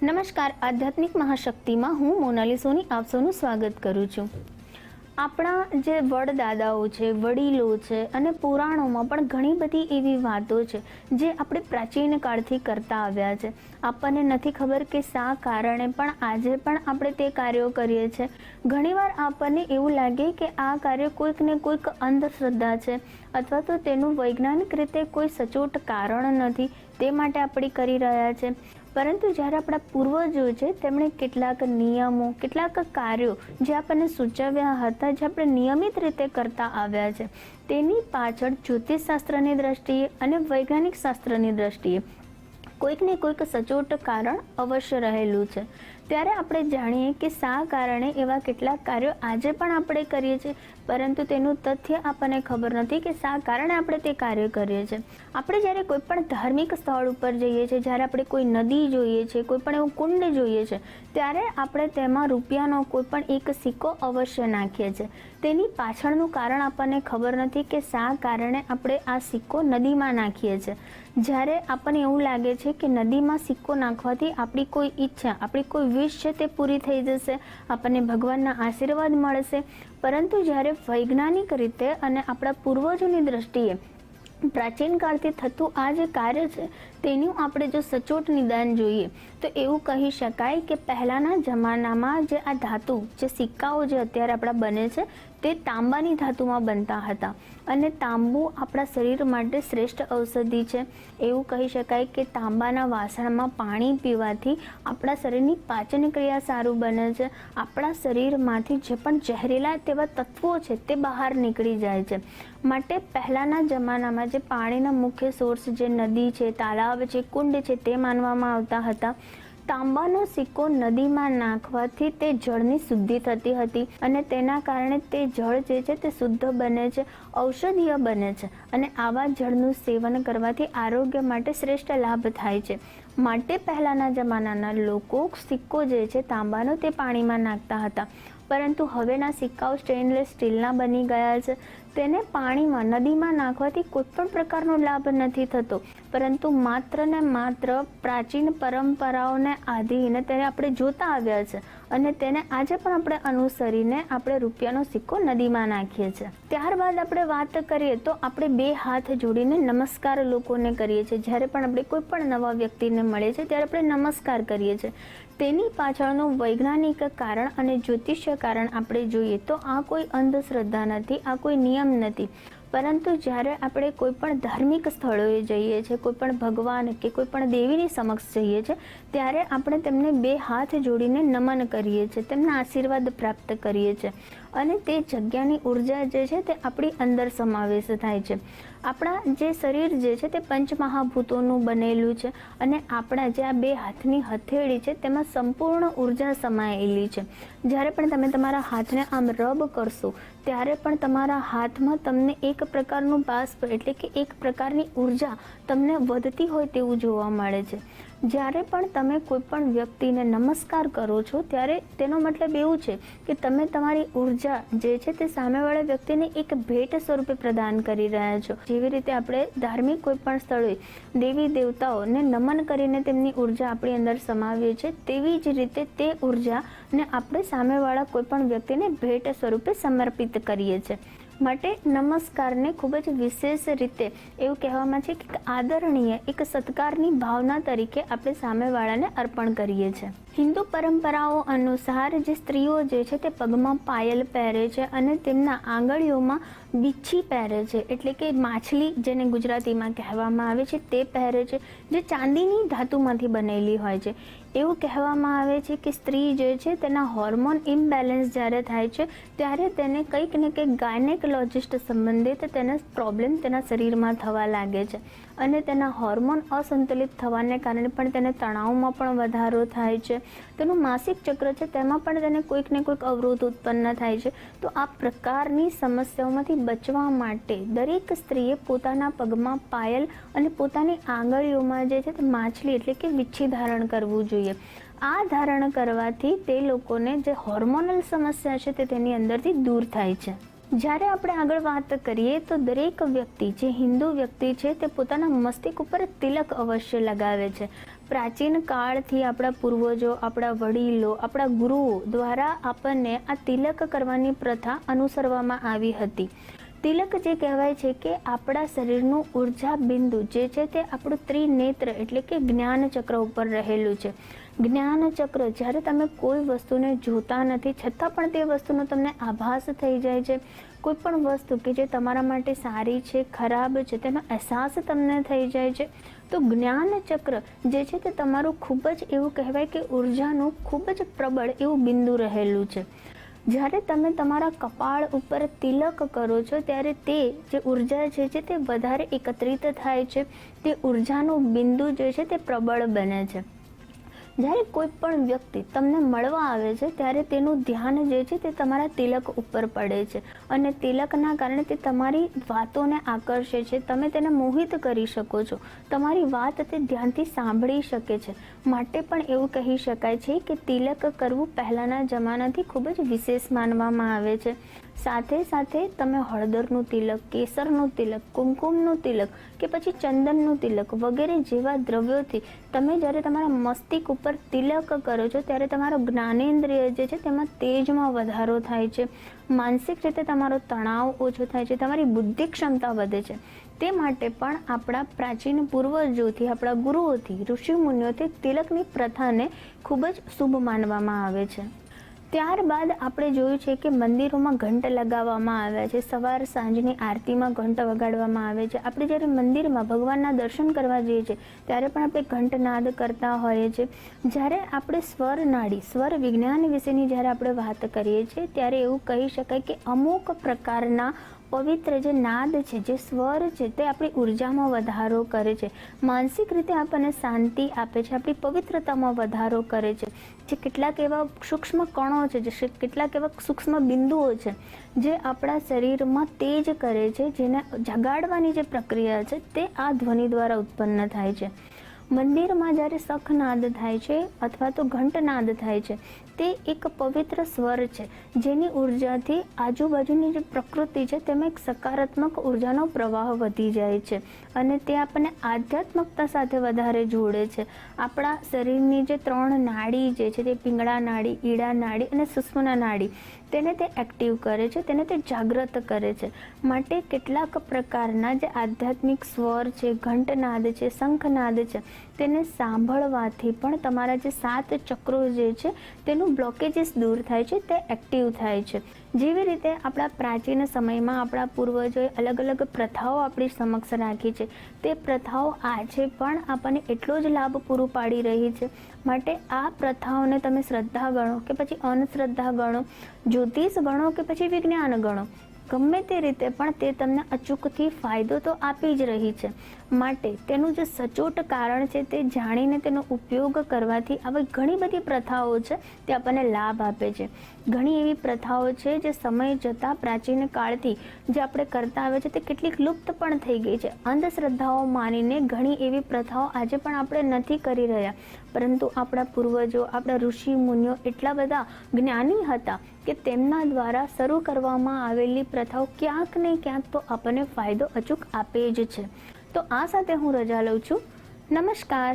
નમસ્કાર, આધ્યાત્મિક મહાશક્તિમાં હું મોનાલી સોની આપ સૌનું સ્વાગત કરું છું। આપણા જે વડદાદાઓ છે, વડીલો છે અને પુરાણોમાં પણ ઘણી બધી એવી વાતો છે જે આપણે પ્રાચીન કાળથી કરતા આવ્યા છે। આપણને નથી ખબર કે શા કારણે પણ આજે પણ આપણે તે કાર્યો કરીએ છીએ। ઘણીવાર આપણને એવું લાગે કે આ કાર્ય કોઈક ને કોઈક અંધશ્રદ્ધા છે અથવા તો તેનું વૈજ્ઞાનિક રીતે કોઈ સચોટ કારણ નથી, તે માટે આપણે કરી રહ્યા છે। પરંતુ જ્યારે આપણા પૂર્વજો છે તેમણે કેટલાક નિયમો, કેટલાક કાર્યો જે આપણને સૂચવ્યા હતા, જે આપણે નિયમિત રીતે કરતા આવ્યા છે, તેની પાછળ જ્યોતિષશાસ્ત્રની દ્રષ્ટિએ અને વૈજ્ઞાનિક શાસ્ત્રની દ્રષ્ટિએ કોઈક ને કોઈક સચોટ કારણ અવશ્ય રહેલું છે। ત્યારે આપણે જાણીએ કે શા કારણે એવા કેટલાક કાર્યો આજે પણ આપણે કરીએ છીએ, પરંતુ તેનું તથ્ય આપણને ખબર નથી કે શા કારણે આપણે તે કાર્ય કરીએ છીએ। આપણે જ્યારે કોઈ પણ ધાર્મિક સ્થળ ઉપર જઈએ છીએ, જ્યારે આપણે કોઈ નદી જોઈએ છીએ, કોઈ પણ એવું કુંડ જોઈએ છે, ત્યારે આપણે તેમાં રૂપિયાનો કોઈ પણ એક સિક્કો અવશ્ય નાખીએ છીએ। તેની પાછળનું કારણ આપણને ખબર નથી કે શા કારણે આપણે આ સિક્કો નદીમાં નાખીએ છીએ। જ્યારે આપણને એવું લાગે છે કે નદીમાં સિક્કો નાખવાથી આપણી કોઈ ઈચ્છા, આપણી કોઈ વિશ છે તે પૂરી થઈ જશે, આપણને ભગવાનના આશીર્વાદ મળશે, પરંતુ જ્યારે વૈજ્ઞાનિક રીતે અને આપણા પૂર્વજોની દ્રષ્ટિએ પ્રાચીન કાળથી થતું આ જે કાર્ય છે તેનું આપણે જો સચોટ નિદાન જોઈએ તો એવું કહી શકાય કે પહેલાંના જમાનામાં જે આ ધાતુ, જે સિક્કાઓ જે અત્યારે આપણા બને છે તે તાંબાની ધાતુમાં બનતા હતા અને તાંબુ આપણા શરીર માટે શ્રેષ્ઠ ઔષધિ છે। એવું કહી શકાય કે તાંબાના વાસણમાં પાણી પીવાથી આપણા શરીરની પાચન ક્રિયા સારું બને છે, આપણા શરીરમાંથી જે પણ ઝેરીલા તેવા તત્વો છે તે બહાર નીકળી જાય છે। માટે પહેલાંના જમાનામાં જે પાણીના મુખ્ય સોર્સ જે નદી છે, તાલાબ છે, કુંડ છે તે માનવામાં આવતા હતા। તાંબાનો સિક્કો નદીમાં નાખવાથી તે જળની શુદ્ધિ થતી હતી અને તેના કારણે તે જળ જે છે તે શુદ્ધ બને છે, ઔષધીય બને છે અને આવા જળનું સેવન કરવાથી આરોગ્ય માટે શ્રેષ્ઠ લાભ થાય છે। માટે પહેલાંના જમાનાના લોકો સિક્કો જે છે તાંબાનો તે પાણીમાં નાખતા હતા, પરંતુ હવેના સિક્કાઓ સ્ટેનલેસ સ્ટીલના બની ગયા છે। તેને પાણીમાં, નદીમાં નાખવાથી કોઈ પણ પ્રકારનો લાભ નથી થતો, પરંતુ માત્ર ને માત્ર પ્રાચીન પરંપરાઓને આધીન તેને આપણે જોતા આવ્યા છે અને તેને આજે પણ આપણે અનુસરીને આપણે રૂપિયાનો સિક્કો નદીમાં નાખીએ છીએ। ત્યારબાદ આપણે વાત કરીએ તો આપણે બે હાથ જોડીને નમસ્કાર લોકોને કરીએ છીએ। જ્યારે પણ આપણે કોઈ પણ નવા વ્યક્તિને મળીએ છીએ ત્યારે આપણે નમસ્કાર કરીએ છીએ। તેની પાછળનું વૈજ્ઞાનિક કારણ અને જ્યોતિષીય કારણ આપણે જોઈએ તો આ કોઈ અંધશ્રદ્ધા નથી, આ કોઈ નિયમ નથી, પરંતુ જ્યારે આપણે કોઈ પણ ધાર્મિક સ્થળોએ જઈએ છીએ, કોઈ પણ ભગવાન કે કોઈ પણ દેવીની સમક્ષ જઈએ છીએ, ત્યારે આપણે તેમને બે હાથ જોડીને નમન કરીએ છીએ, તેમના આશીર્વાદ પ્રાપ્ત કરીએ છીએ અને તે જગ્યાની ઉર્જા જે છે તે આપણી અંદર સમાવેશ થાય છે। આપણા જે શરીર જે છે તે પંચમહાભૂતોનું બનેલું છે અને આપણા જે આ બે હાથની હથેળી છે તેમાં સંપૂર્ણ ઉર્જા સમાયેલી છે। જ્યારે પણ તમે તમારા હાથને આમ રબ કરશો ત્યારે પણ તમારા હાથમાં તમને એક પ્રકારનું બાષ્પ એટલે કે એક પ્રકારની ઉર્જા તમને વધતી હોય તેવું જોવા મળે છે। જ્યારે પણ તમે કોઈ પણ વ્યક્તિને નમસ્કાર કરો છો ત્યારે તેનો મતલબ એવું છે કે તમે તમારી ઉર્જા જે છે તે સામેવાળા વ્યક્તિને એક ભેટ સ્વરૂપે પ્રદાન કરી રહ્યા છો। જેવી રીતે આપણે ધાર્મિક કોઈ પણ સ્થળોએ દેવી દેવતાઓને નમન કરીને તેમની ઉર્જા આપણી અંદર સમાવીએ છીએ, તેવી જ રીતે તે ઉર્જાને આપણે સામેવાળા કોઈ પણ વ્યક્તિને ભેટ સ્વરૂપે સમર્પિત કરીએ છીએ। માટે નમસ્કારને ખૂબ જ વિશેષ રીતે એવું કહેવામાં છે કે આદરણીય, એક સત્કારની ભાવના તરીકે આપણે સામેવાળાને અર્પણ કરીએ છીએ। હિન્દુ પરંપરાઓ અનુસાર જે સ્ત્રીઓ જે છે તે પગમાં પાયલ પહેરે છે અને તેમના આંગળીઓમાં બીછી પહેરે છે, એટલે કે માછલી જેને ગુજરાતીમાં કહેવામાં આવે છે તે પહેરે છે, જે ચાંદીની ધાતુમાંથી બનેલી હોય છે। એવું કહેવામાં આવે છે કે સ્ત્રી જે છે તેના હોર્મોન ઇમ્બેલેન્સ જ્યારે થાય છે ત્યારે તેને કંઈક ને કંઈક ગાયનેકોલોજિસ્ટ સંબંધિત તેને પ્રોબ્લેમ તેના શરીરમાં થવા લાગે છે અને તેના હોર્મોન અસંતુલિત થવાને કારણે પણ તેને તણાવમાં પણ વધારો થાય છે, તેનું માસિક ચક્ર છે તેમાં પણ તેને કોઈક ને કોઈક અવરોધ ઉત્પન્ન થાય છે। તો આ પ્રકારની સમસ્યાઓમાંથી બચવા માટે દરેક સ્ત્રીએ પોતાના પગમાં પાયલ અને પોતાની આંગળીઓમાં જે છે તે માછલી એટલે કે વીછી ધારણ કરવું જોઈએ। આ ધારણ કરવાથી તે લોકોને જે હોર્મોનલ સમસ્યા છે તે તેની અંદરથી દૂર થાય છે। જ્યારે આપણે આગળ વાત કરીએ તો દરેક વ્યક્તિ, જે હિન્દુ વ્યક્તિ છે, તે પોતાના મસ્તિષ્ક ઉપર તિલક અવશ્ય લગાવે છે. પ્રાચીન કાળથી આપણા પૂર્વજો, આપણા વડીલો, આપણા ગુરુઓ દ્વારા આપણને આ તિલક કરવાની પ્રથા અનુસરવામાં આવી હતી. તિલક જે કહેવાય છે કે આપણા શરીરનું ઉર્જા બિંદુ જે છે તે આપણું ત્રિનેત્ર એટલે કે જ્ઞાન ચક્ર ઉપર રહેલું છે. જ્ઞાન ચક્ર, જ્યારે તમે કોઈ વસ્તુને જોતા નથી છતાં પણ તે વસ્તુનો તમને આભાસ થઈ જાય છે. કોઈ પણ વસ્તુ કે જે તમારા માટે સારી છે, ખરાબ છે, તેનો અહેસાસ તમને થઈ જાય છે. તો જ્ઞાન ચક્ર જે છે તે તમારું ખૂબ જ એવું કહેવાય કે ઉર્જાનું ખૂબ જ પ્રબળ એવું બિંદુ રહેલું છે. જ્યારે તમે તમારા કપાળ ઉપર તિલક કરો છો ત્યારે તે જે ઉર્જા છે તે વધારે એકત્રિત થાય છે. તે ઉર્જાનું બિંદુ જે છે તે પ્રબળ બને છે. જ્યારે કોઈ પણ વ્યક્તિ તમને મળવા આવે છે ત્યારે તેનું ધ્યાન જે છે તે તમારા તિલક ઉપર પડે છે અને તિલકના કારણે તે તમારી વાતોને આકર્ષે છે. તમે તેને મોહિત કરી શકો છો. તમારી વાત તે ધ્યાનથી સાંભળી શકે છે. માટે પણ એવું કહી શકાય છે કે તિલક કરવું પહેલાંના જમાનાથી ખૂબ જ વિશેષ માનવામાં આવે છે. સાથે સાથે તમે હળદરનું તિલક, કેસરનું તિલક, કુમકુમનું તિલક કે પછી ચંદનનું તિલક વગેરે જેવા દ્રવ્યોથી તમે જ્યારે તમારા મસ્તિષ્ક ઉપર તિલક કરો છો ત્યારે તમારો જ્ઞાનેન્દ્રિય જે છે તેમાં તેજમાં વધારો થાય છે. માનસિક રીતે તમારો તણાવ ઓછો થાય છે. તમારી બુદ્ધિ ક્ષમતા વધે છે. તે માટે પણ આપણા પ્રાચીન પૂર્વજોથી, આપણા ગુરુઓથી, ઋષિમુનિઓથી તિલકની પ્રથાને ખૂબ જ શુભ માનવામાં આવે છે. ત્યારબાદ આપણે જોયું છે કે મંદિરોમાં ઘંટ લગાવવામાં આવ્યા છે. સવાર સાંજની આરતીમાં ઘંટ વગાડવામાં આવે છે. આપણે જ્યારે મંદિરમાં ભગવાનના દર્શન કરવા જઈએ છીએ ત્યારે પણ આપણે ઘંટનાદ કરતા હોઈએ છીએ. જ્યારે આપણે સ્વર નાડી, સ્વર વિજ્ઞાન વિશેની જ્યારે આપણે વાત કરીએ છીએ ત્યારે એવું કહી શકાય કે અમુક પ્રકારના પવિત્ર જે નાદ છે, જે સ્વર છે, તે આપણી ઉર્જામાં વધારો કરે છે. માનસિક રીતે આપણને શાંતિ આપે છે. આપણી પવિત્રતામાં વધારો કરે છે. જે કેટલાક એવા સૂક્ષ્મ કણો છે, જે કેટલાક એવા સૂક્ષ્મ બિંદુઓ છે જે આપણા શરીરમાં તેજ કરે છે, જેને જગાડવાની જે પ્રક્રિયા છે તે આ ધ્વનિ દ્વારા ઉત્પન્ન થાય છે. મંદિરમાં જ્યારે શંખનાદ થાય છે અથવા તો ઘંટનાદ થાય છે તે એક પવિત્ર સ્વર છે જેની ઉર્જાથી આજુબાજુની જે પ્રકૃતિ છે તેમાં એક સકારાત્મક ઉર્જાનો પ્રવાહ વધી જાય છે અને તે આપણને આધ્યાત્મકતા સાથે વધારે જોડે છે. આપણા શરીરની જે 3 નાડી જે છે તે પિંગળા નાડી, ઈડા નાડી અને સુષુમ્ના નાડી, તેને તે એક્ટિવ કરે છે, તેને તે જાગૃત કરે છે. માટે કેટલાક પ્રકારના જે આધ્યાત્મિક સ્વર છે, ઘંટનાદ છે, શંખનાદ છે, તેને સાંભળવાથી પણ તમારા જે 7 ચક્રો જે છે તેનું બ્લોકેજીસ દૂર થાય છે, તે એક્ટિવ થાય છે. જેવી રીતે આપણા પ્રાચીન સમયમાં આપણા પૂર્વજોએ અલગ અલગ પ્રથાઓ આપણી સમક્ષ રાખી છે, તે પ્રથાઓ આજે પણ આપણને એટલો જ લાભ પૂરું પાડી રહી છે. માટે આ પ્રથાઓને તમે શ્રદ્ધા ગણો કે પછી અંધશ્રદ્ધા ગણો, જ્યોતિષ ગણો કે પછી વિજ્ઞાન ગણો, ગમે તે રીતે પણ તે તમને અચૂકથી ફાયદો તો આપી જ રહી છે. માટે તેનું જે સચોટ કારણ છે તે જાણીને તેનો ઉપયોગ કરવાથી આવી ઘણી બધી પ્રથાઓ છે તે આપણને લાભ આપે છે. ઘણી એવી પ્રથાઓ છે જે સમય જતાં પ્રાચીન કાળથી જે આપણે કરતા આવે છે તે કેટલીક લુપ્ત પણ થઈ ગઈ છે. અંધશ્રદ્ધાઓ માનીને ઘણી એવી પ્રથાઓ આજે પણ આપણે નથી કરી રહ્યા, પરંતુ આપણા પૂર્વજો, આપણા ઋષિ મુનિઓ એટલા બધા જ્ઞાની હતા કે તેમના દ્વારા શરૂ કરવામાં આવેલી પ્રથાઓ ક્યાંક ને ક્યાંક તો આપણને ફાયદો અચૂક આપે જ છે. તો આ સાથે હું રજા લઉં છું. નમસ્કાર.